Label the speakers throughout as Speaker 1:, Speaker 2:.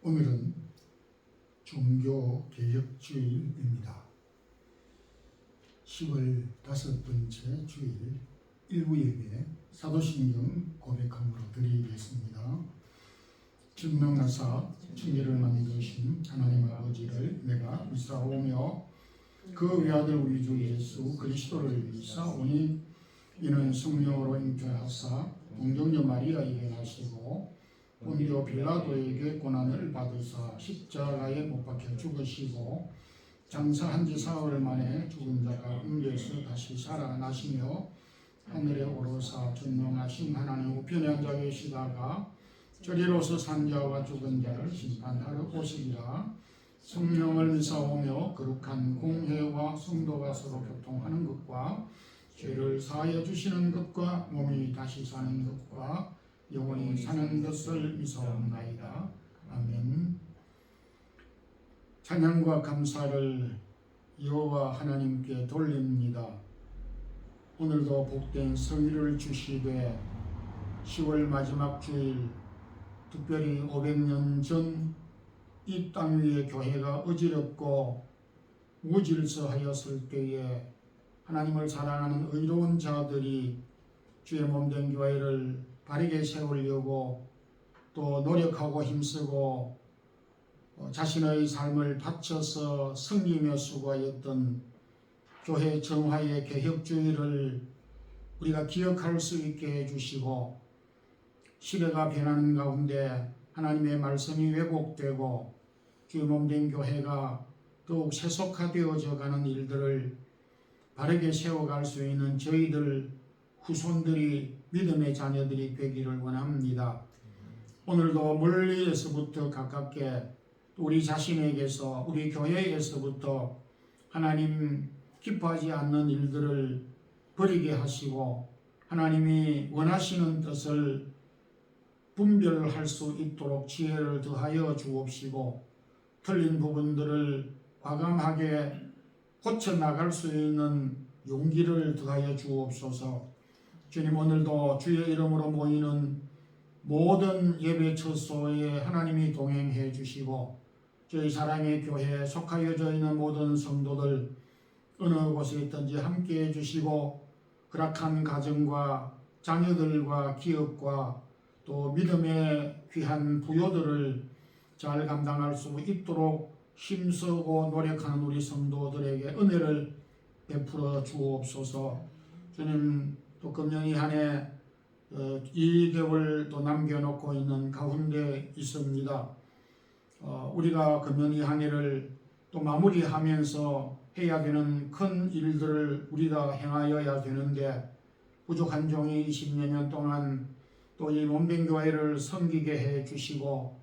Speaker 1: 오늘은 종교개혁주일입니다. 10월 5번째 주일 일부 예배 사도신경 고백함으로 드리겠습니다. 증명하사 천지를 만드신 하나님 아버지를 내가 믿사오며 그 외아들 우리 주 예수 그리스도를 믿사오니 이는 성령으로 잉태하사 동정녀 마리아에게 나시고 본디오 빌라도에게 고난을 받으사 십자가에 못 박혀 죽으시고 장사한 지 사흘 만에 죽은 자가 음계에서 다시 살아나시며 하늘에 오르사 전능하신 하나님 우편에 앉아 계시다가 저리로서 산 자와 죽은 자를 심판하러 오시리라. 성령을 믿사오며 거룩한 공회와 성도가 서로 교통하는 것과 죄를 사하여 주시는 것과 몸이 다시 사는 것과 영원히 사는 것을 믿사옵나이다. 아멘. 찬양과 감사를 여호와 하나님께 돌립니다. 오늘도 복된 성의를 주시되 10월 마지막 주일 특별히 500년 전 이 땅 위에 교회가 어지럽고 무질서하였을 때에 하나님을 사랑하는 의로운 자들이 주의 몸된 교회를 바르게 세우려고 또 노력하고 힘쓰고 자신의 삶을 바쳐서 섬기며 수고하였던 교회 정화의 개혁주의를 우리가 기억할 수 있게 해주시고 시대가 변하는 가운데 하나님의 말씀이 왜곡되고 주의 몸된 교회가 더욱 세속화되어져 가는 일들을 바르게 세워갈 수 있는 저희들 후손들이 믿음의 자녀들이 되기를 원합니다. 오늘도 멀리에서부터 가깝게 우리 자신에게서 우리 교회에서부터 하나님 기뻐하지 않는 일들을 버리게 하시고 하나님이 원하시는 뜻을 분별할 수 있도록 지혜를 더하여 주옵시고 틀린 부분들을 과감하게 고쳐나갈 수 있는 용기를 더하여 주옵소서. 주님, 오늘도 주의 이름으로 모이는 모든 예배 처소에 하나님이 동행해 주시고 저희 사랑의 교회에 속하여져 있는 모든 성도들 어느 곳에 있든지 함께 해 주시고 허락한 가정과 자녀들과 기업과 또 믿음의 귀한 부요들을 잘 감당할 수 있도록 힘쓰고 노력하는 우리 성도들에게 은혜를 베풀어 주옵소서. 주님, 또 금년이 한 해 2개월 또 남겨놓고 있는 가운데 있습니다. 우리가 금년이 한 해를 또 마무리하면서 해야 되는 큰 일들을 우리가 행하여야 되는데 부족한 종이 20여 년 동안 또 이 몸된 교회를 섬기게 해 주시고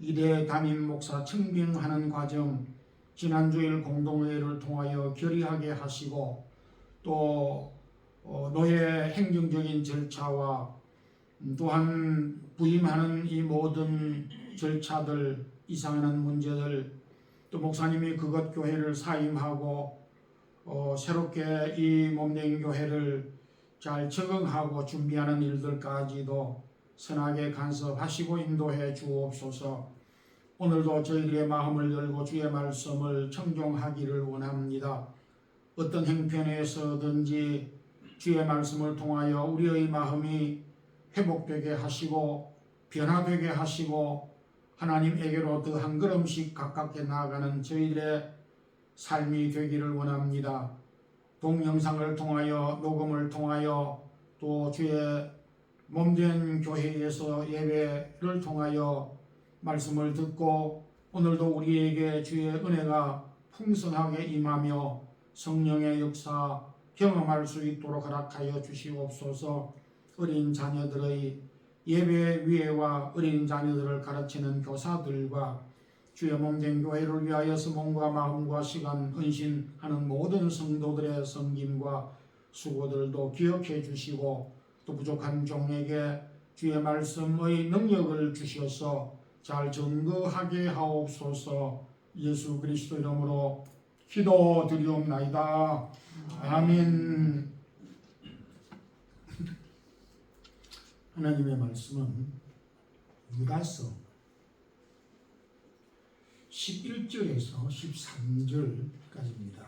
Speaker 1: 2대 담임 목사 청빙하는 과정 지난주일 공동회의를 통하여 결의하게 하시고 또 노예 행정적인 절차와 또한 부임하는 이 모든 절차들 이상하는 문제들 또 목사님이 그것 교회를 사임하고 새롭게 이 몸된 교회를 잘 적응하고 준비하는 일들까지도 선하게 간섭하시고 인도해 주옵소서. 오늘도 저희들의 마음을 열고 주의 말씀을 청종하기를 원합니다. 어떤 형편에서든지 주의 말씀을 통하여 우리의 마음이 회복되게 하시고 변화되게 하시고 하나님에게로 더 한 걸음씩 가깝게 나아가는 저희들의 삶이 되기를 원합니다. 동영상을 통하여 녹음을 통하여 또 주의 몸된 교회에서 예배를 통하여 말씀을 듣고 오늘도 우리에게 주의 은혜가 풍성하게 임하며 성령의 역사 경험할 수 있도록 허락하여 주시옵소서. 어린 자녀들의 예배 위에와 어린 자녀들을 가르치는 교사들과 주의 몸된 교회를 위하여서 몸과 마음과 시간 헌신하는 모든 성도들의 섬김과 수고들도 기억해 주시고 또 부족한 종에게 주의 말씀의 능력을 주셔서 잘 증거하게 하옵소서. 예수 그리스도 이름으로 기도드리옵나이다. 아멘. 하나님의 말씀은 유다서 11절에서 13절까지입니다.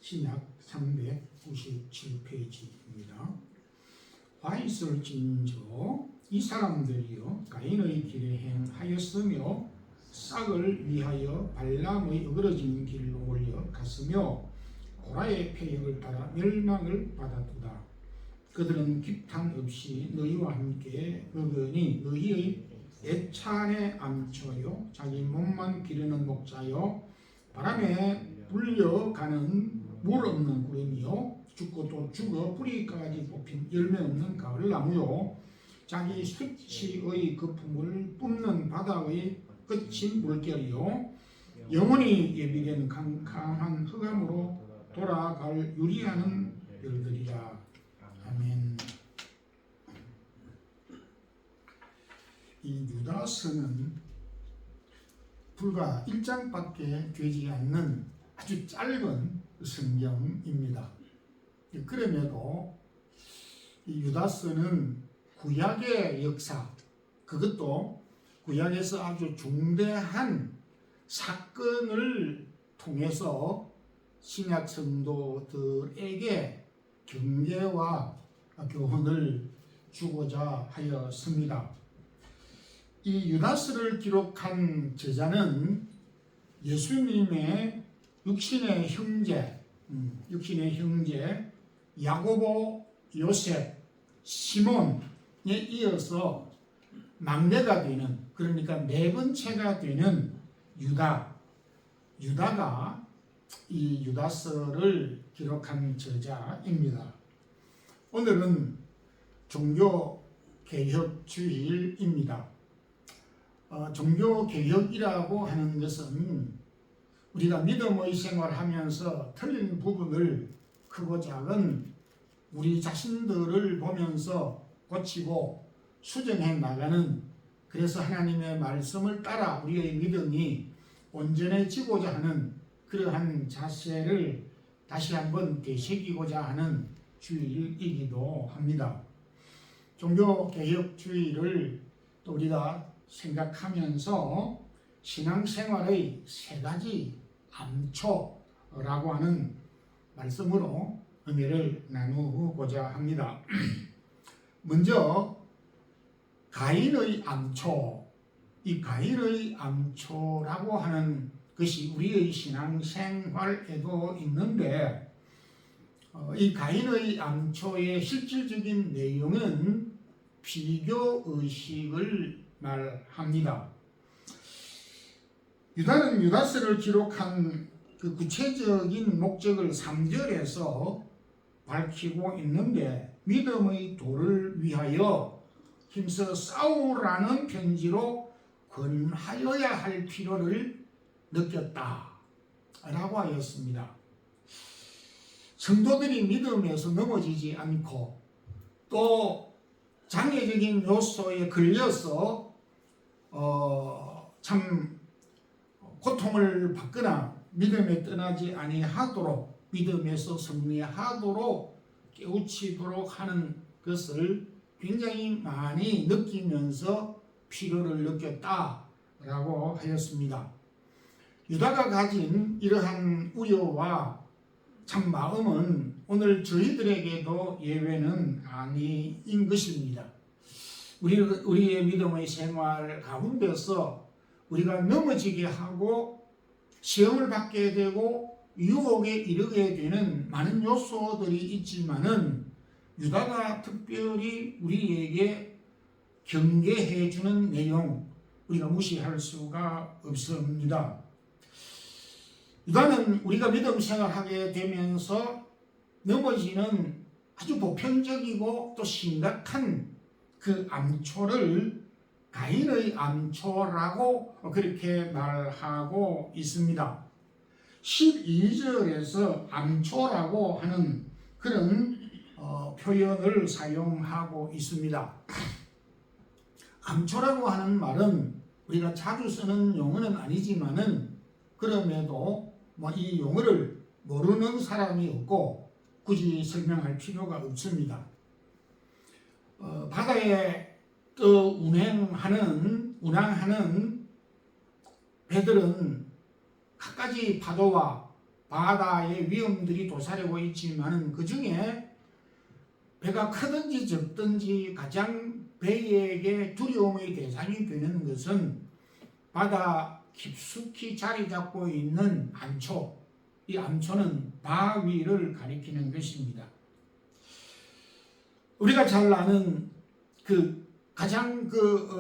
Speaker 1: 신약 397페이지입니다. 화 있을진저 이 사람들이여 가인의 길에 행하였으며 싹을 위하여 발람의 어그러진 길로 올려갔으며 고라의 패역을 따라 멸망을 받았도다. 그들은 기탄 없이 너희와 함께 의견이 너희의 애찬에 암초요 자기 몸만 기르는 목자요 바람에 불려가는 물 없는 구름이요 죽고 또 죽어 뿌리까지 뽑힌 열매 없는 가을나무요 자기 수치의 거품을 뿜는 바다의 끝인 물결이요 영원히 예비된 캄캄한 흑암으로 돌아갈 유리하는 별들이라. 아멘. 이 유다서는 불과 1장밖에 되지 않는 아주 짧은 성경입니다. 그럼에도 이 유다서는 구약의 역사, 그것도 구약에서 아주 중대한 사건을 통해서 신약 성도들에게 경계와 교훈을 주고자 하였습니다. 이 유다서를 기록한 저자는 예수님의 육신의 형제 야고보, 요셉, 시몬에 이어서 막내가 되는, 그러니까 네 번째가 되는 유다가 이 유다서를 기록한 저자입니다. 오늘은 종교개혁주일입니다. 종교개혁이라고 하는 것은 우리가 믿음의 생활하면서 틀린 부분을 크고 작은 우리 자신들을 보면서 고치고 수정해 나가는, 그래서 하나님의 말씀을 따라 우리의 믿음이 온전해지고자 하는 그러한 자세를 다시 한번 되새기고자 하는 주일이기도 합니다. 종교개혁주의를 또 우리가 생각하면서 신앙생활의 세 가지 암초라고 하는 말씀으로 은혜를 나누고자 합니다. 먼저 가인의 암초, 이 가인의 암초라고 하는 것이 우리의 신앙생활에도 있는데, 이 가인의 암초의 실질적인 내용은 비교의식을 말합니다. 유다는 유다서를 기록한 그 구체적인 목적을 3절에서 밝히고 있는데, 믿음의 도를 위하여 힘써 싸우라는 편지로 권하여야 할 필요를 느꼈다 라고 하였습니다. 성도들이 믿음에서 넘어지지 않고 또 장애적인 요소에 걸려서 참 고통을 받거나 믿음에 떠나지 아니하도록, 믿음에서 승리하도록 깨우치도록 하는 것을 굉장히 많이 느끼면서 필요를 느꼈다라고 하였습니다. 유다가 가진 이러한 우려와 참 마음은 오늘 저희들에게도 예외는 아닌 것입니다. 우리의 믿음의 생활 가운데서 우리가 넘어지게 하고 시험을 받게 되고 유혹에 이르게 되는 많은 요소들이 있지만은, 유다가 특별히 우리에게 경계해 주는 내용, 우리가 무시할 수가 없습니다. 유다는 우리가 믿음 생활하게 되면서 넘어지는 아주 보편적이고 또 심각한 그 암초를 가인의 암초라고 그렇게 말하고 있습니다. 12절에서 암초라고 하는 그런 표현을 사용하고 있습니다. 암초라고 하는 말은 우리가 자주 쓰는 용어는 아니지만은, 그럼에도 이 용어를 모르는 사람이 없고 굳이 설명할 필요가 없습니다. 바다에 운항하는 배들은 갖가지 파도와 바다의 위험들이 도사리고 있지만 그 중에 배가 크든지 적든지 가장 배에게 두려움의 대상이 되는 것은 바다 깊숙이 자리 잡고 있는 암초. 이 암초는 바위를 가리키는 것입니다. 우리가 잘 아는 가장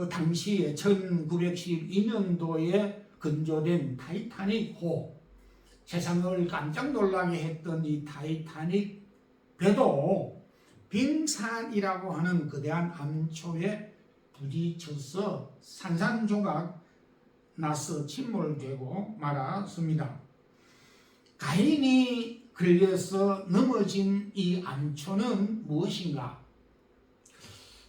Speaker 1: 당시에 1912년도에 건조된 타이타닉호, 세상을 깜짝 놀라게 했던 이 타이타닉 배도 빙산이라고 하는 거대한 암초에 부딪혀서 산산조각 나서 침몰되고 말았습니다. 가인이 걸려서 넘어진 이 암초는 무엇인가?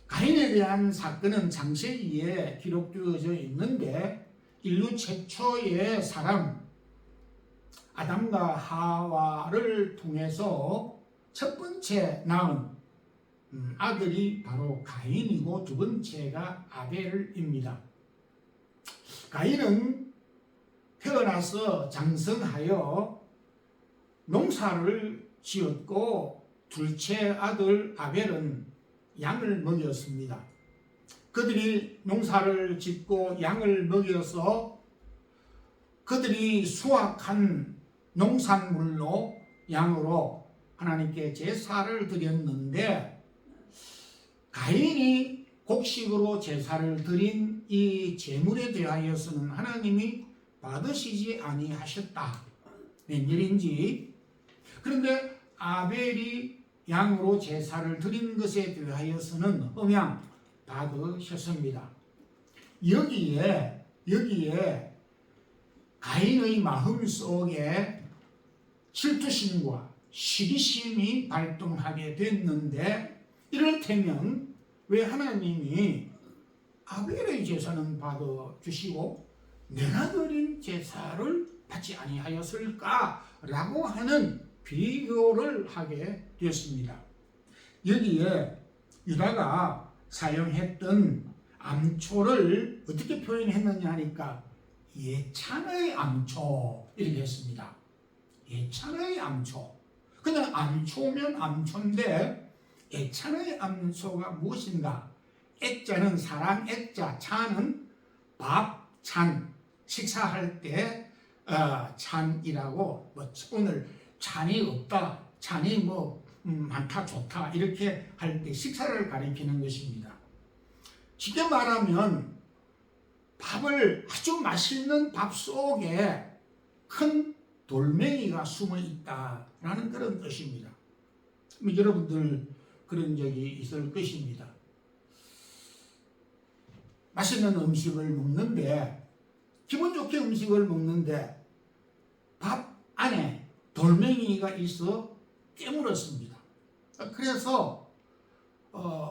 Speaker 1: 가인에 대한 사건은 창세기에 기록되어져 있는데 인류 최초의 사람 아담과 하와를 통해서 첫 번째 낳은 아들이 바로 가인이고 두 번째가 아벨입니다. 가인은 태어나서 장성하여 농사를 지었고 둘째 아들 아벨은 양을 먹였습니다. 그들이 농사를 짓고 양을 먹여서 그들이 수확한 농산물로 양으로 하나님께 제사를 드렸는데 가인이 곡식으로 제사를 드린 이 제물에 대하여서는 하나님이 받으시지 아니하셨다. 웬일인지. 그런데 아벨이 양으로 제사를 드린 것에 대하여서는 흠양 받으셨습니다. 여기에 가인의 마음속에 질투심과 시기심이 발동하게 됐는데 이를테면 왜 하나님이 아벨의 제사는 받아주시고 내가 드린 제사를 받지 아니하였을까라고 하는 비교를 하게 되었습니다. 여기에 유다가 사용했던 암초를 어떻게 표현했느냐 하니까 예찬의 암초 이렇게 했습니다. 예찬의 암초. 그냥 암초면 암초인데 예찬의 암초가 무엇인가? 애자는 사랑 애자, 찬은 밥, 찬, 식사할 때 찬이라고 오늘 찬이 없다, 찬이 많다, 좋다 이렇게 할 때 식사를 가리키는 것입니다. 쉽게 말하면 밥을 아주 맛있는 밥 속에 큰 돌멩이가 숨어 있다라는 그런 뜻입니다. 여러분들 그런 적이 있을 것입니다. 맛있는 음식을 먹는데 기분 좋게 음식을 먹는데 밥 안에 돌멩이가 있어 깨물었습니다. 그래서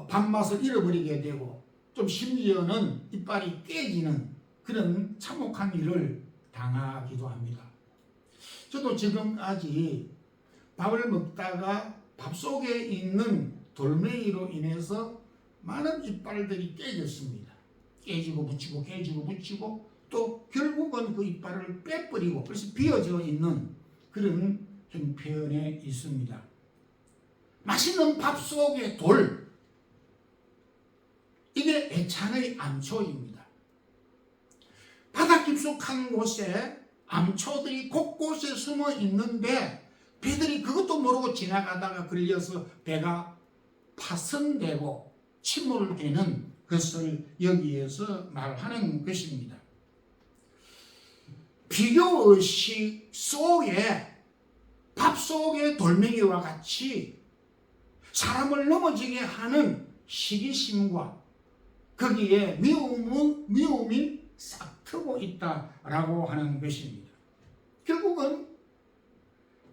Speaker 1: 밥맛을 잃어버리게 되고 좀 심지어는 이빨이 깨지는 그런 참혹한 일을 당하기도 합니다. 저도 지금까지 밥을 먹다가 밥 속에 있는 돌멩이로 인해서 많은 이빨들이 깨졌습니다. 깨지고 붙이고 깨지고 붙이고 또 결국은 그 이빨을 빼버리고 그래서 비어져 있는 그런 형편에 있습니다. 맛있는 밥 속의 돌, 이게 애찬의 암초입니다. 바다 깊숙한 곳에 암초들이 곳곳에 숨어 있는데 배들이 그것도 모르고 지나가다가 걸려서 배가 파손되고 침몰되는 것을 여기에서 말하는 것입니다. 비교의식 속에 밥 속의 돌멩이와 같이 사람을 넘어지게 하는 시기심과 거기에 미움이 싹트고 있다라고 하는 것입니다. 결국은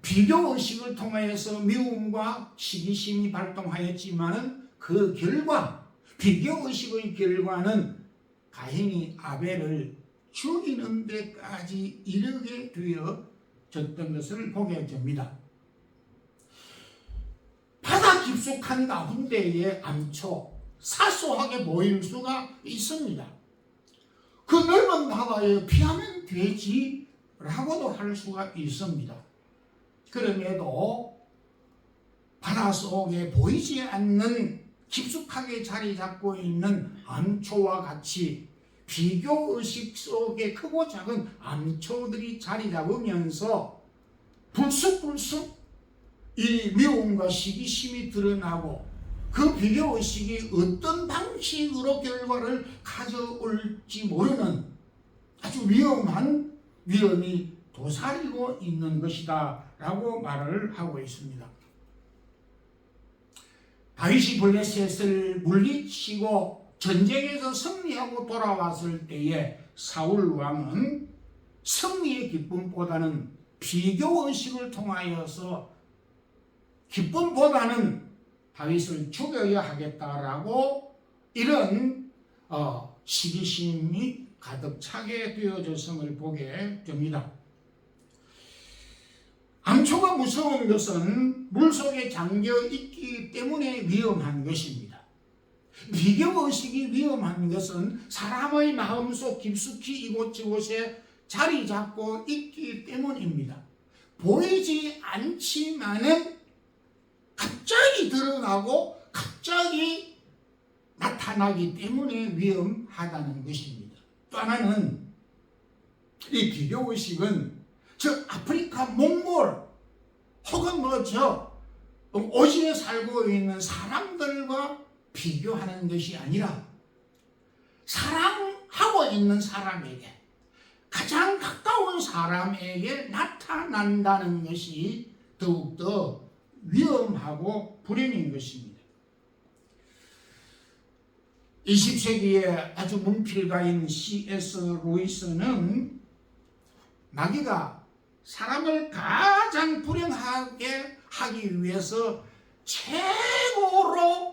Speaker 1: 비교의식을 통하여서 미움과 시기심이 발동하였지만 그 결과, 비교의식의 결과는 가인이 아벨을 죽이는 데까지 이르게 되어졌던 것을 보게 됩니다. 바다 깊숙한 가운데의 암초, 사소하게 보일 수가 있습니다. 그 넓은 바다에 피하면 되지 라고도 할 수가 있습니다. 그럼에도 바닷속에 보이지 않는 깊숙하게 자리 잡고 있는 암초와 같이 비교의식 속에 크고 작은 암초들이 자리 잡으면서 불쑥불쑥 이 미움과 시기심이 드러나고 그 비교의식이 어떤 방식으로 결과를 가져올지 모르는 아주 위험한 위험이 도사리고 있는 것이다 라고 말을 하고 있습니다. 다윗이 블레셋을 물리치고 전쟁에서 승리하고 돌아왔을 때에 사울 왕은 승리의 기쁨보다는 비교의식을 통하여서 기쁨보다는 다윗을 죽여야 하겠다라고 이런 시기심이 가득 차게 되어졌음을 보게 됩니다. 암초가 무서운 것은 물속에 잠겨 있기 때문에 위험한 것입니다. 비교의식이 위험한 것은 사람의 마음속 깊숙이 이곳저곳에 자리 잡고 있기 때문입니다. 보이지 않지만은 갑자기 드러나고 갑자기 나타나기 때문에 위험하다는 것입니다. 또 하나는 이 비교의식은 저 아프리카 몽골 혹은 오지에 살고 있는 사람들과 비교하는 것이 아니라 사랑하고 있는 사람에게 가장 가까운 사람에게 나타난다는 것이 더욱더 위험하고 불행인 것입니다. 20세기의 아주 문필가인 C.S. 루이스는 마귀가 사람을 가장 불행하게 하기 위해서 최고로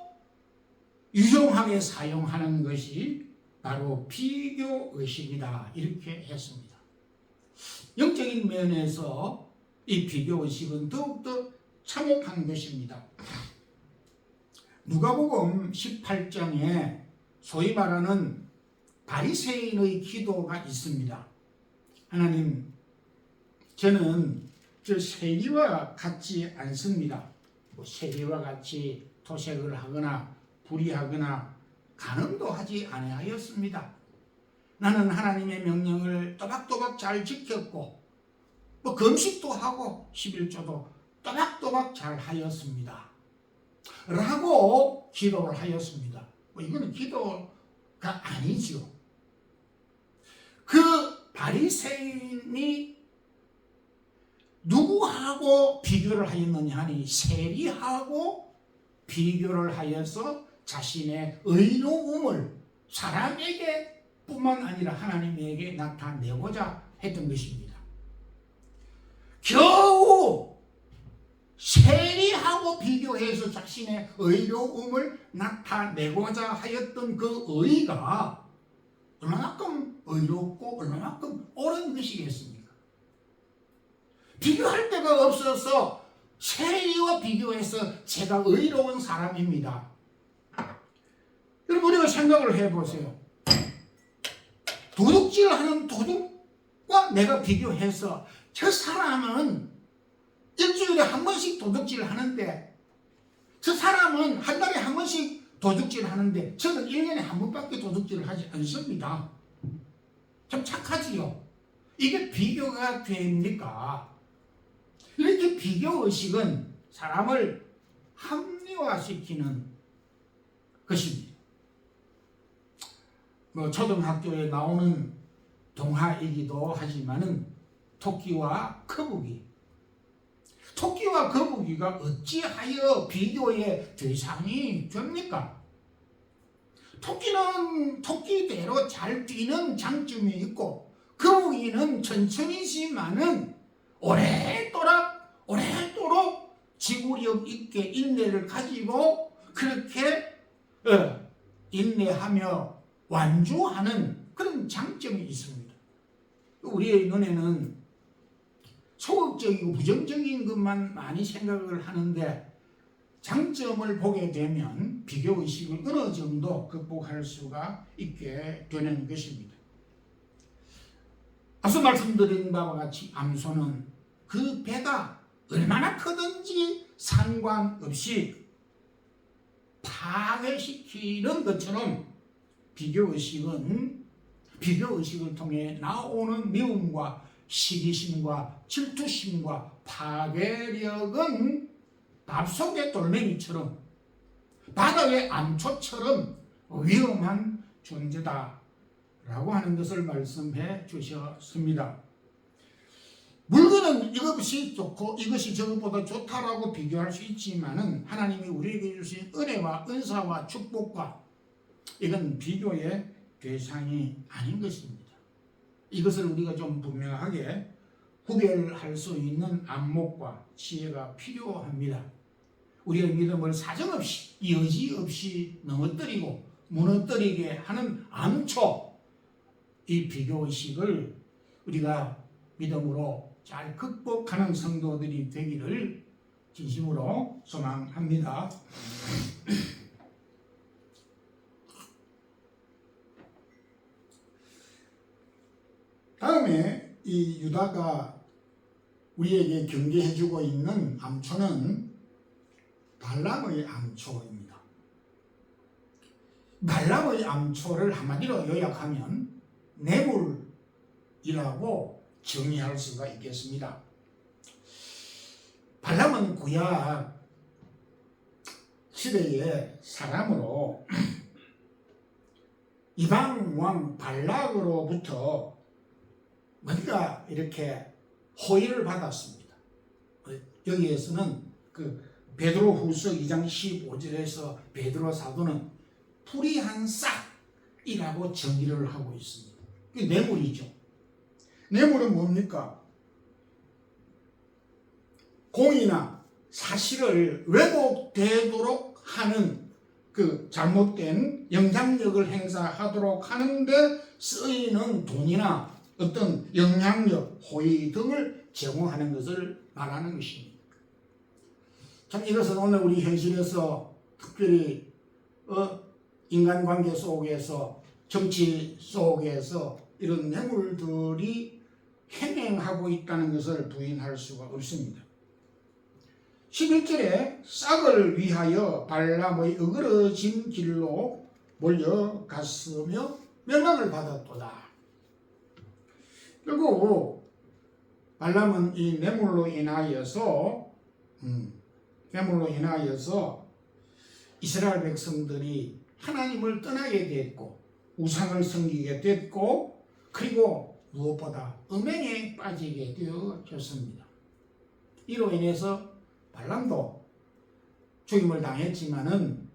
Speaker 1: 유용하게 사용하는 것이 바로 비교의식이다 이렇게 했습니다. 영적인 면에서 이 비교의식은 더욱더 참혹한 것입니다. 누가복음 18장에 소위 말하는 바리새인의 기도가 있습니다. 하나님, 저는 저 세리와 같지 않습니다. 세리와 같이 도색을 하거나 불의하거나 간음도 하지 아니하였습니다. 나는 하나님의 명령을 또박또박 잘 지켰고 금식도 하고 11조도 또박또박 잘 하였습니다. 라고 기도를 하였습니다. 이거는 기도가 아니죠. 그 바리새인이 누구하고 비교를 하였느냐 하니 세리하고 비교를 하여서 자신의 의로움을 사람에게 뿐만 아니라 하나님에게 나타내고자 했던 것입니다. 겨우 세리하고 비교해서 자신의 의로움을 나타내고자 하였던 그 의가 얼마만큼 의롭고 얼마만큼 옳은 것이겠습니까? 비교할 데가 없어서 세리와 비교해서 제가 의로운 사람입니다. 여러분, 우리가 생각을 해보세요. 도둑질하는 도둑과 내가 비교해서 저 사람은 일주일에 한 번씩 도둑질을 하는데 저 사람은 한 달에 한 번씩 도둑질을 하는데 저는 1년에 한 번밖에 도둑질을 하지 않습니다. 좀 착하지요? 이게 비교가 됩니까? 이렇게 비교의식은 사람을 합리화시키는 것입니다. 초등학교에 나오는 동화이기도 하지만은 토끼와 거북이. 토끼와 거북이가 어찌하여 비교의 대상이 됩니까? 토끼는 토끼대로 잘 뛰는 장점이 있고 거북이는 천천히지만은 오래도록 지구력 있게 인내를 가지고 그렇게 인내하며 완주하는 그런 장점이 있습니다. 우리의 눈에는 소극적이고 부정적인 것만 많이 생각을 하는데 장점을 보게 되면 비교의식을 어느 정도 극복할 수가 있게 되는 것입니다. 앞서 말씀드린 바와 같이 암소는 그 배가 얼마나 크든지 상관없이 파괴시키는 것처럼 비교의식을 통해 나오는 미움과 시기심과 질투심과 파괴력은 밥속의 돌멩이처럼 바다의 암초처럼 위험한 존재다라고 하는 것을 말씀해 주셨습니다. 물건은 이것이 좋고 이것이 저것보다 좋다라고 비교할 수 있지만은 하나님이 우리에게 주신 은혜와 은사와 축복과 이건 비교의 대상이 아닌 것입니다. 이것을 우리가 좀 분명하게 구별할 수 있는 안목과 지혜가 필요합니다. 우리의 믿음을 사정없이 여지없이 넘어뜨리고 무너뜨리게 하는 암초, 이 비교의식을 우리가 믿음으로 잘 극복하는 성도들이 되기를 진심으로 소망합니다. 다음에 이 유다가 우리에게 경계해주고 있는 암초는 발람의 암초입니다. 발람의 암초를 한마디로 요약하면 뇌물이라고 정의할 수가 있겠습니다. 발람은 구약 시대의 사람으로 이방왕 발락으로부터 뭔가 이렇게 호의를 받았습니다. 여기에서는 그 베드로후서 2장 15절에서 베드로 사도는 풀이한 싹이라고 정의를 하고 있습니다. 그게 뇌물이죠. 뇌물은 뭡니까? 공이나 사실을 왜곡되도록 하는 그 잘못된 영향력을 행사하도록 하는데 쓰이는 돈이나 어떤 영향력, 호의 등을 제공하는 것을 말하는 것입니다. 참 이것은 오늘 우리 현실에서 특별히 인간관계 속에서 정치 속에서 이런 뇌물들이 행행하고 있다는 것을 부인할 수가 없습니다. 11절에 싹을 위하여 발람의 어그러진 길로 몰려갔으며 멸망을 받았도다. 결국 발람은 이 뇌물로 인하여서 이스라엘 백성들이 하나님을 떠나게 됐고 우상을 섬기게 됐고 그리고 무엇보다 음행에 빠지게 되어졌습니다. 이로 인해서 발람도 죽임을 당했지만은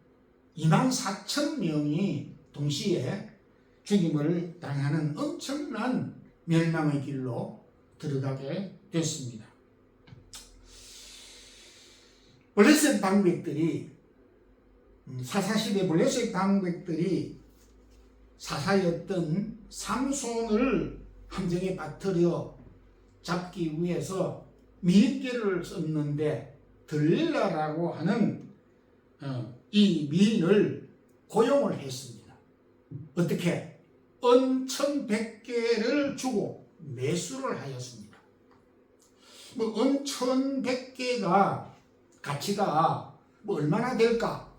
Speaker 1: 24,000명이 동시에 죽임을 당하는 엄청난 멸망의 길로 들어가게 됐습니다. 블레셋 방백들이 사사시대 블레셋 방백들이 사사였던 삼손을 함정에 빠뜨려 잡기 위해서 미립개를 썼는데 들릴라라고 하는 이 미인을 고용을 했습니다. 어떻게? 은 1,100개를 주고 매수를 하였습니다. 은 1,100개가 가치가 얼마나 될까?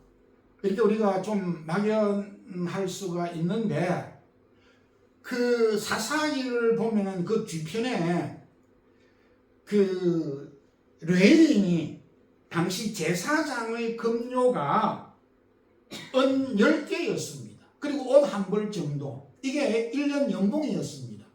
Speaker 1: 이렇게 우리가 좀 막연할 수가 있는데 그 사사기를 보면은 그 뒤편에 그 레인이 당시 제사장의 급료가 은 10개였습니다. 그리고 옷 한 벌 정도. 이게 1년 연봉이었습니다.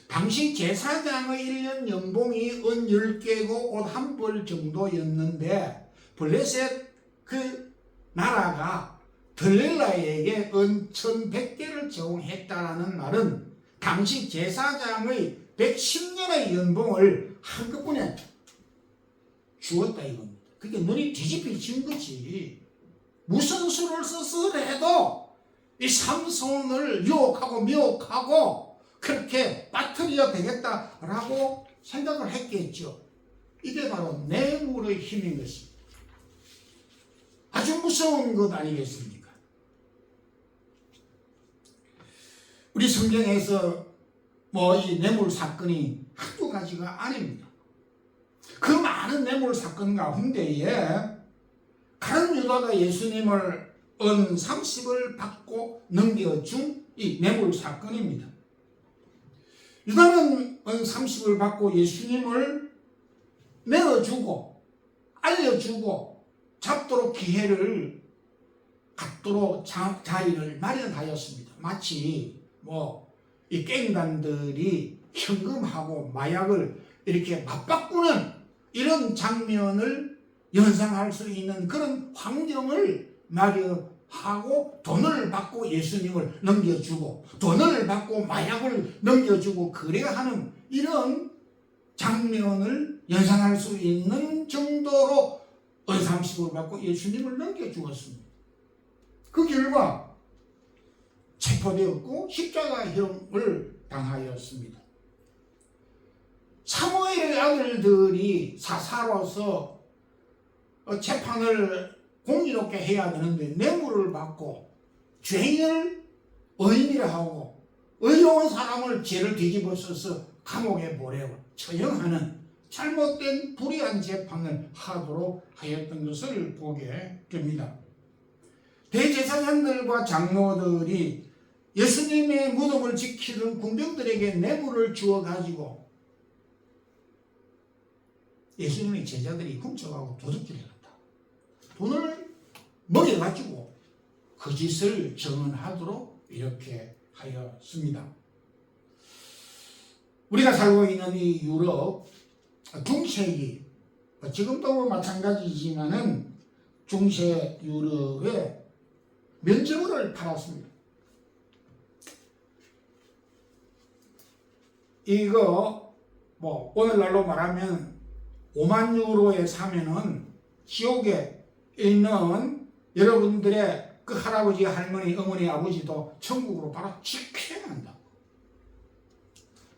Speaker 1: 당시 제사장의 1년 연봉이 은 10개고 옷 한 벌 정도였는데 블레셋 그 나라가 들릴라에게 은 1,100개를 제공했다라는 말은 당시 제사장의 110년의 연봉을 한꺼번에 주었다 이겁니다. 그게 눈이 뒤집혀진 거지. 무슨 수를 썼으래도 이 삼손을 유혹하고 미혹하고 그렇게 빠뜨려야 되겠다라고 생각을 했겠죠. 이게 바로 뇌물의 힘인 것입니다. 아주 무서운 것 아니겠습니까? 우리 성경에서 이 뇌물 사건이 한두 가지가 아닙니다. 그 많은 뇌물 사건 가운데에 가룟 유다가 예수님을 은 30을 받고 넘겨준 이 뇌물 사건입니다. 유다는 은 30을 받고 예수님을 내어주고 알려주고 잡도록 기회를 갖도록 자리를 마련하였습니다. 마치 이 갱단들이 현금하고 마약을 이렇게 맞바꾸는 이런 장면을 연상할 수 있는 그런 환경을 마련하고 돈을 받고 예수님을 넘겨주고 돈을 받고 마약을 넘겨주고 그래야 하는 이런 장면을 연상할 수 있는 정도로 은30을 받고 예수님을 넘겨주었습니다. 그 결과 체포되었고 십자가형을 당하였습니다. 사무엘의 아들들이 사사로서 재판을 공의롭게 해야 되는데 뇌물을 받고 죄인을 의인이라 하고 의로운 사람을 죄를 뒤집어 써서 감옥에 보내고 처형하는 잘못된 불의한 재판을 하도록 하였던 것을 보게 됩니다. 대제사장들과 장로들이 예수님의 무덤을 지키던 군병들에게 뇌물을 주어가지고 예수님의 제자들이 훔쳐가고 도둑질을 했다. 돈을 먹여가지고 그 짓을 정언하도록 이렇게 하였습니다. 우리가 살고 있는 이 유럽 중세기, 지금도 마찬가지지만은 중세 유럽에 면제부를 팔았습니다. 이거 오늘날로 말하면 5만 유로에 사면은 지옥에 있는 여러분들의 그 할아버지, 할머니, 어머니, 아버지도 천국으로 바로 직행한다.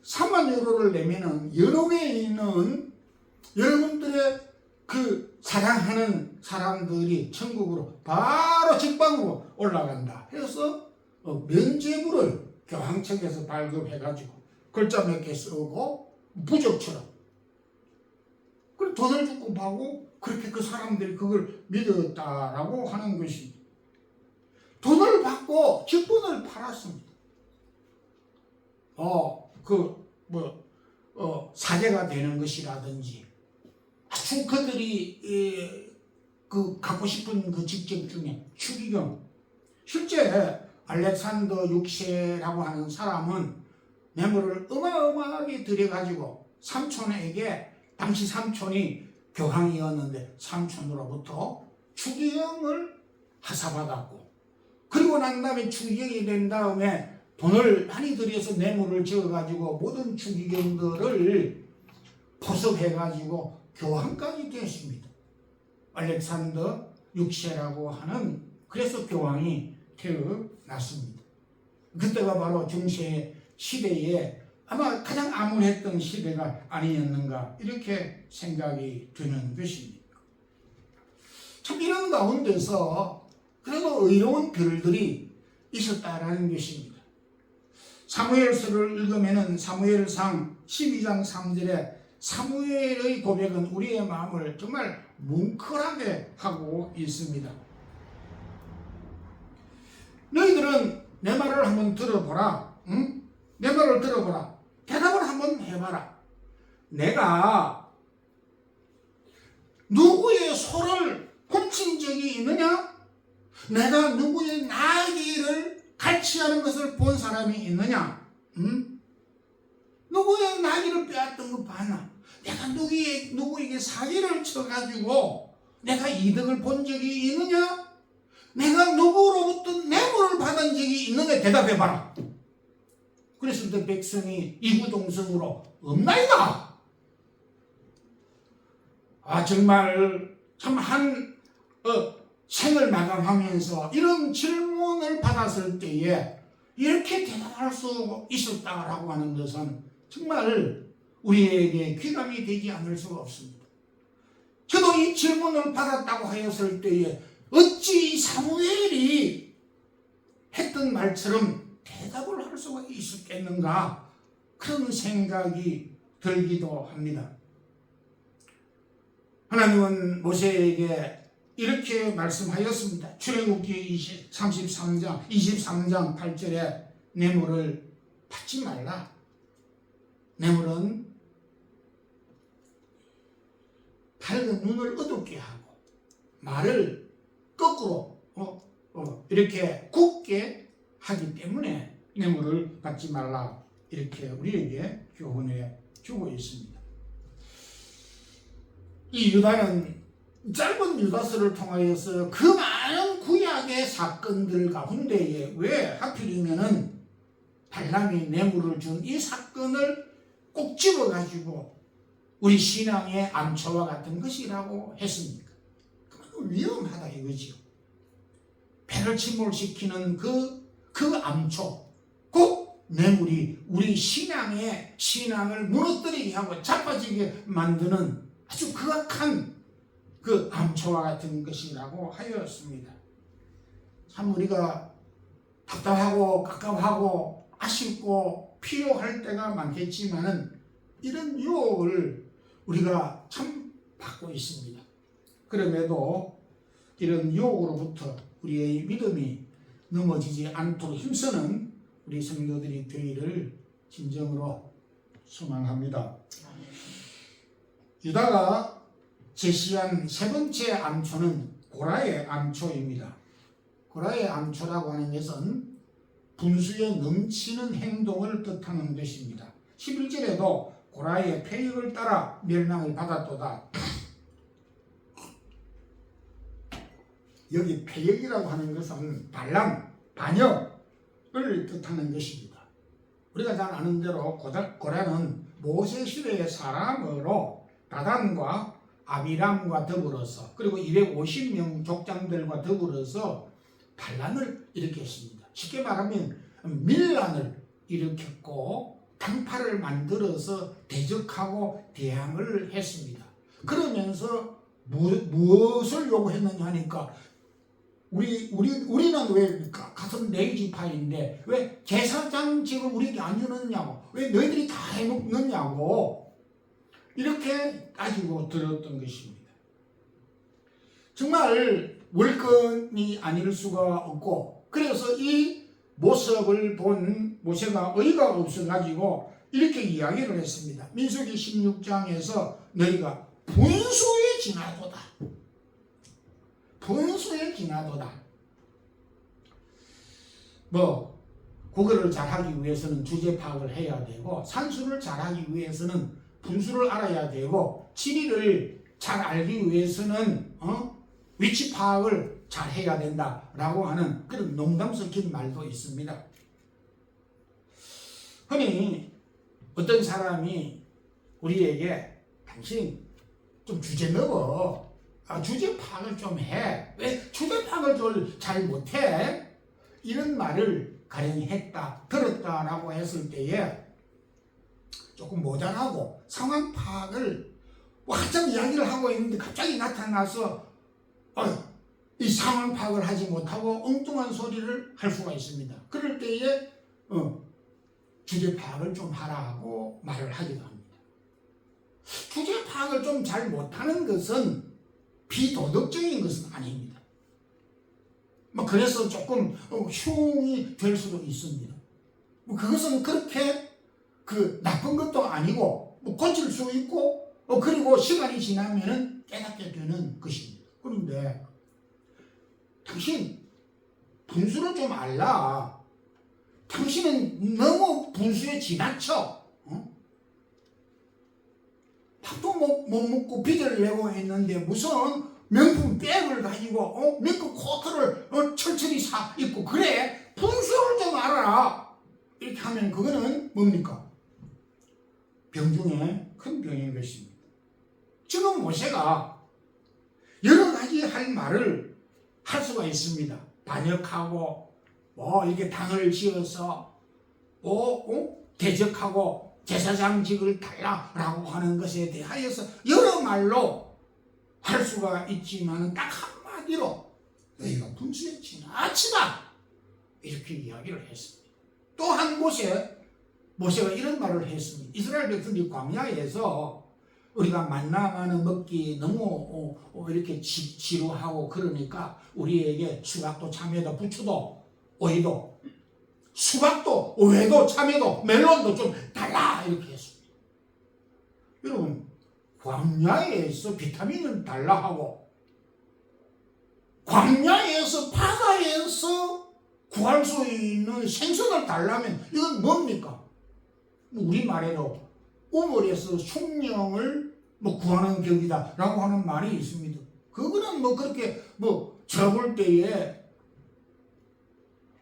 Speaker 1: 3만 유로를 내면은 여러 개 있는 여러분들의 그 사랑하는 사람들이 천국으로 바로 직방으로 올라간다. 해서 면죄부를 교황 측에서 발급해가지고 글자 몇 개 쓰고 부적처럼 그리고 돈을 주고 받고 그렇게 그 사람들이 그걸 믿었다라고 하는 것입니다. 돈을 받고 직분을 팔았습니다. 사제가 되는 것이라든지 아주 그들이 갖고 싶은 그 직책 중에 추기경, 실제 알렉산더 6세라고 하는 사람은 뇌물을 어마어마하게 들여가지고 삼촌에게, 당시 삼촌이 교황이었는데 삼촌으로부터 추기경을 하사받았고, 그리고 난 다음에 추기경이 된 다음에 돈을 많이 들여서 뇌물을 지어가지고 모든 추기경들을 포섭해가지고 교황까지 됐습니다. 알렉산더 6세라고 하는, 그래서 교황이 태어났습니다. 그때가 바로 중세 시대에 아마 가장 암울했던 시대가 아니었는가 이렇게 생각이 드는 것입니다. 참 이런 가운데서 그래도 의로운 별들이 있었다라는 것입니다. 사무엘서를 읽으면 사무엘상 12장 3절에 사무엘의 고백은 우리의 마음을 정말 뭉클하게 하고 있습니다. 너희들은 내 말을 한번 들어보라. 응? 내 말을 들어보라. 대답을 한번 해봐라. 내가 누구의 소를 훔친 적이 있느냐? 내가 누구의 나귀를 갈취하는 것을 본 사람이 있느냐? 응? 누구의 나귀를 빼앗던 거 봤나? 내가 누구에게 사기를 쳐가지고 내가 이득을 본 적이 있느냐? 내가 누구로부터 뇌물을 받은 적이 있느냐? 대답해봐라. 그랬을 때 백성이 이구동성으로 없나이다. 정말 참 생을 마감하면서 이런 질문을 받았을 때에 이렇게 대답할 수 있었다라고 하는 것은 정말 우리에게 귀감이 되지 않을 수가 없습니다. 저도 이 질문을 받았다고 하였을 때에 어찌 사무엘이 했던 말처럼 대답을 할 수가 있었겠는가? 그런 생각이 들기도 합니다. 하나님은 모세에게 이렇게 말씀하였습니다. 출애굽기 23장 8절에 뇌물을 받지 말라. 뇌물은 밝은 눈을 어둡게 하고 말을 거꾸로 이렇게 굳게 하기 때문에 뇌물을 받지 말라. 이렇게 우리에게 교훈해 주고 있습니다. 이 유다는 짧은 유다서를 통하여서 그 많은 구약의 사건들 가운데에 왜 하필이면은 발람이 뇌물을 준 이 사건을 꼭 집어가지고 우리 신앙의 암초와 같은 것이라고 했습니까? 그건 위험하다 이거지요. 배를 침몰시키는 그 암초, 그 뇌물이 우리 신앙을 무너뜨리게 하고 자빠지게 만드는 아주 극악한 그 암초와 같은 것이라고 하였습니다. 참 우리가 답답하고 깝깝하고 아쉽고 필요할 때가 많겠지만은 이런 유혹을 우리가 참 받고 있습니다. 그럼에도 이런 유혹으로부터 우리의 믿음이 넘어지지 않도록 힘쓰는 우리 성도들이 되기를 진정으로 소망합니다. 유다가 제시한 세 번째 암초는 고라의 암초입니다. 고라의 암초라고 하는 것은 분수에 넘치는 행동을 뜻하는 것입니다. 11절에도 고라의 패역을 따라 멸망을 받았도다. 여기 패역이라고 하는 것은 반역을 뜻하는 것입니다. 우리가 잘 아는 대로 고라는 모세 시대의 사람으로 다단과 아비람과 더불어서 그리고 250명 족장들과 더불어서 반란을 일으켰습니다. 쉽게 말하면 밀란을 일으켰고 당파를 만들어서 대적하고 대항을 했습니다. 그러면서 무엇을 요구했느냐 하니까 우리는 왜 같은 레위지파인데 왜 제사장직을 우리에게 안 주느냐고, 왜 너희들이 다 해먹느냐고 이렇게 따지고 들었던 것입니다. 정말 월권이 아닐 수가 없고, 그래서 이 모습을 본 모세가 어이가 없어가지고 이렇게 이야기를 했습니다. 민수기 16장에서 너희가 분수에 지나도다. 분수에 지나도다. 국어를 잘하기 위해서는 주제 파악을 해야 되고, 산수를 잘하기 위해서는 분수를 알아야 되고, 지리를 잘 알기 위해서는 위치 파악을 잘 해야 된다라고 하는 그런 농담 섞인 말도 있습니다. 흔히 어떤 사람이 우리에게 당신 좀 주제 넘어, 주제 파악을 좀 해, 왜 주제 파악을 잘 못해? 이런 말을 가령 했다, 들었다라고 했을 때에 조금 모자라고 상황 파악을 한참 이야기를 하고 있는데 갑자기 나타나서 이 상황 파악을 하지 못하고 엉뚱한 소리를 할 수가 있습니다. 그럴 때에 주제 파악을 좀 하라고 말을 하기도 합니다. 주제 파악을 좀 잘 못하는 것은 비도덕적인 것은 아닙니다. 그래서 조금 흉이 될 수도 있습니다. 그것은 그렇게 나쁜 것도 아니고 고칠 수 있고 그리고 시간이 지나면 깨닫게 되는 것입니다. 그런데 당신 분수를 좀 알라. 당신은 너무 분수에 지나쳐. 밥도 못 먹고 빚을 내고 있는데 무슨 명품 백을 가지고 명품 코트를 철철히 사 입고 그래? 분수를 좀 알아라. 이렇게 하면 그거는 뭡니까? 병 중에 큰 병인 것입니다. 지금 모세가 여러 가지 할 말을 할 수가 있습니다. 반역하고 이렇게 당을 지어서 대적하고 제사장직을 달라라고 하는 것에 대하여서 여러 말로 할 수가 있지만 딱 한마디로 너희가 분수에 지나치다 이렇게 이야기를 했습니다. 또 한 곳에
Speaker 2: 모세가 이런 말을 했습니다. 이스라엘 백성들이 광야에서 우리가 만나만은 먹기 너무 이렇게 지루하고 그러니까 우리에게 수박도 참외도 부추도 오이도 수박도 오이도 참외도 멜론도 좀 달라 이렇게 했습니다. 여러분 광야에서 비타민을 달라 하고 광야에서 바다에서 구할 수 있는 생선을 달라면 이건 뭡니까? 우리말에도 우물에서 숭늉을 구하는 격이다 라고 하는 말이 있습니다. 그거는 그렇게 적을 때에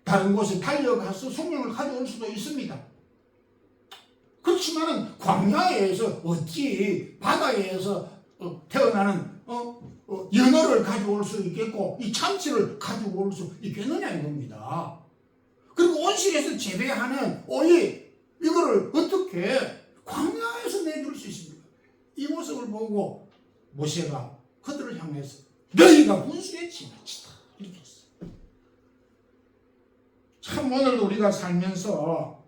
Speaker 2: 다른 곳에 달려가서 숭늉을 가져올 수도 있습니다. 그렇지만은 광야에서 어찌 바다에서 태어나는 연어를 가져올 수 있겠고 이 참치를 가져올 수 있겠느냐 이겁니다. 그리고 온실에서 재배하는 오이 이거를 어떻게 광야에서 내줄 수 있습니까? 이 모습을 보고 모세가 그들을 향해서 너희가 분수에 지나치다 이렇게 했어요. 참 오늘도 우리가 살면서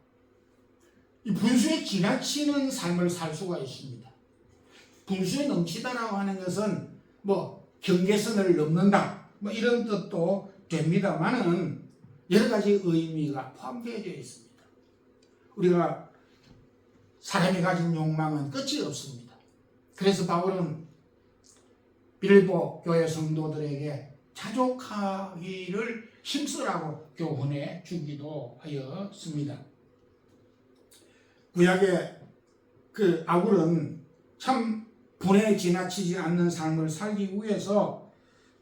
Speaker 2: 이 분수에 지나치는 삶을 살 수가 있습니다. 분수에 넘치다라고 하는 것은 경계선을 넘는다 이런 뜻도 됩니다만은 여러 가지 의미가 포함되어 있습니다. 우리가 사람이 가진 욕망은 끝이 없습니다. 그래서 바울은 빌립보 교회 성도들에게 자족하기를 힘쓰라고 교훈해 주기도 하였습니다. 구약의 그 아굴은 참 분에 지나치지 않는 삶을 살기 위해서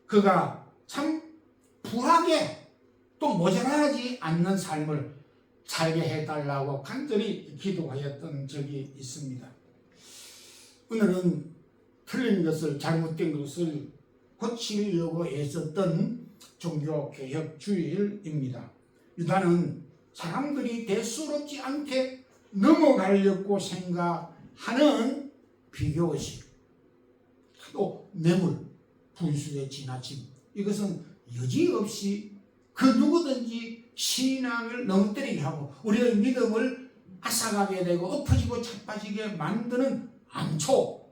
Speaker 2: 그가 참 부하게 또 모자라지 않는 삶을 살게 해달라고 간절히 기도하였던 적이 있습니다. 오늘은 틀린 것을 잘못된 것을 고치려고 애썼던 종교개혁주일입니다. 유다는 사람들이 대수롭지 않게 넘어가려고 생각하는 비교의식 또 뇌물, 분수에 지나침 이것은 여지없이 그 누구든지 신앙을 넘어뜨리게 하고 우리의 믿음을 앗아가게 되고 엎어지고 자빠지게 만드는 암초,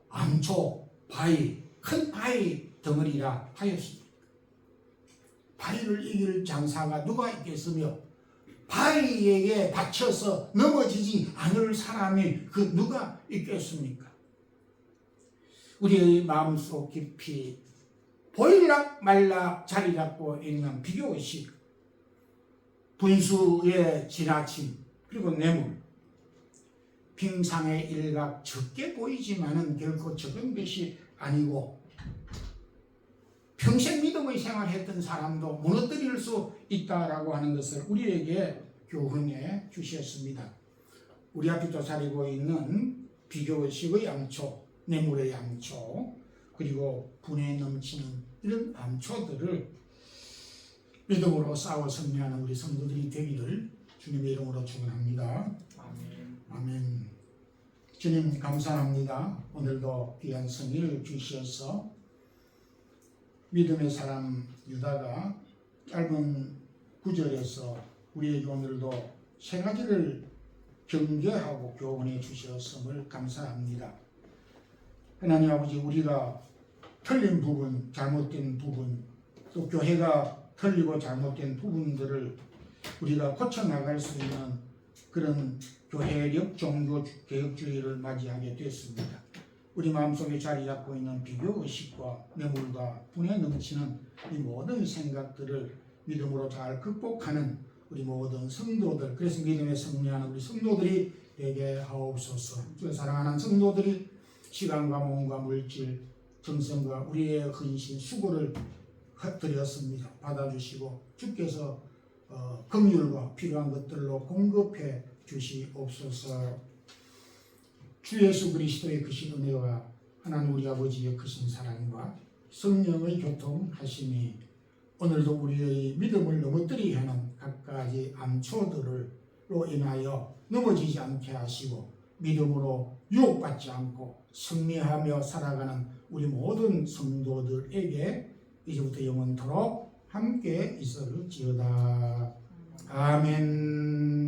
Speaker 2: 바위, 큰 바위 덩어리라 하였습니다. 바위를 이길 장사가 누가 있겠으며 바위에게 받쳐서 넘어지지 않을 사람이 그 누가 있겠습니까? 우리의 마음속 깊이 보일락 말락 자리 잡고 있는 비교의식, 분수의 지나침, 그리고 뇌물, 빙상의 일각 적게 보이지만은 결코 적은 것이 아니고 평생 믿음의 생활했던 사람도 무너뜨릴 수 있다라고 하는 것을 우리에게 교훈해 주셨습니다. 우리 앞에 도사리고 있는 비교의식의 양초, 뇌물의 양초, 그리고 분에 넘치는 이런 암초들을 믿음으로 싸워 승리하는 우리 성도들이 되기를 주님의 이름으로 축원합니다. 아멘. 주님 감사합니다. 오늘도 귀한 성의를 주셔서 믿음의 사람 유다가 짧은 구절에서 우리에게 오늘도 세 가지를 경계하고 교훈해 주셨음을 감사합니다. 하나님 아버지, 우리가 틀린 부분, 잘못된 부분, 또 교회가 틀리고 잘못된 부분들을 우리가 고쳐나갈 수 있는 그런 교회력 종교개혁주의를 맞이하게 됐습니다. 우리 마음속에 자리 잡고 있는 비교의식과 뇌물과 분에 넘치는 이 모든 생각들을 믿음으로 잘 극복하는 우리 모든 성도들, 그래서 믿음에 승리하는 우리 성도들이 되게 하옵소서. 주의 사랑하는 성도들이 시간과 몸과 물질, 정성과 우리의 헌신, 수고를 드렸습니다. 받아주시고 주께서 긍휼과 필요한 것들로 공급해 주시옵소서. 주 예수 그리스도의 크신 은혜와 하나님 우리 아버지의 크신 사랑과 성령의 교통하심이 오늘도 우리의 믿음을 넘어뜨리게 하는 각가지 암초들로 인하여 넘어지지 않게 하시고 믿음으로 유혹받지 않고 승리하며 살아가는 우리 모든 성도들에게 이제부터 영원토록 함께 있을지어다. 아멘.